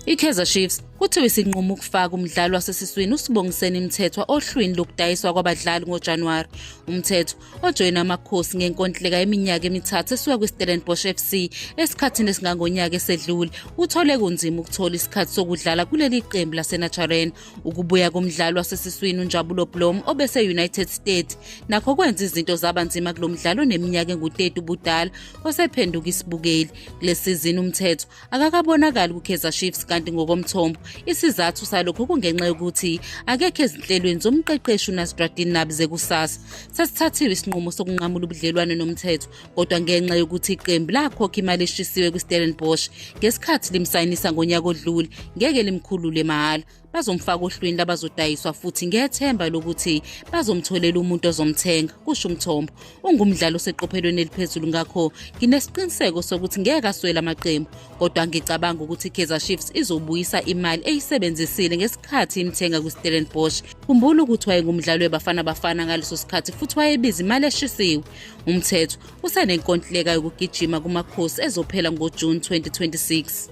I-Kaizer Chiefs kuthiwa isinqumo ukufaka umdlali wasesiswini uSibongiseni Mthethwa ohlwini lokudayiswa kwabadlali ngoJanuwari. Umthetho ojoyina amakhosi ngenkontileka yeminyaka emithathu esuka kwiStellenbosch FC esikhathini esingangonyaka esedlule uthole kunzima ukuthola isikhathi sokudlala kuleli qembu laseNaturen. Ukubuya komdlali wasesiswini uNjabulo Blom obese-United States nakho kwenza izinto zaba nzima kulo mdlalo oneminyaka engu-30 ubudala osephenduka isibukeli. Kule sizini Umthetho akakabonakali kuKaizer Chiefs, kanti ngokomthombo isizathu salokho kungenxa yokuthi akekho ezinhlelweni zomqeqeshi uNasruddin Nabi kusasa. Sesithathiwe isinqumo sokunqamula ubudlelwano noMthetho, kodwa ngenxa yokuthi iqembu lakhokha imali eshisiwe kwiStellenbosch ngesikhathi limsayinisa ngonyaka odlule, ngeke limkhulule mahhala. Bazomfaka ohlwini labazodayiswa futhi ngethemba lokuthi bazomtholela umuntu ozomthenga, kusho umthombo. Ungumdlalo oseqophelweni eliphezulu, ngakho nginesiqiniseko sokuthi ngeke aswele amaqembu, kodwa ngicabanga ukuthi iKaizer Chiefs izobuyisa imali eyisebenzisile ngesikhathi imthenga kwiStellenbosch. Khumbula ukuthi wayengumdlali weBafana Bafana ngaleso sikhathi futhi wayebiza imali eshisiwe. Umthetho usenenkontileka yokugijima kumakhosi ezophela ngoJuni 2026.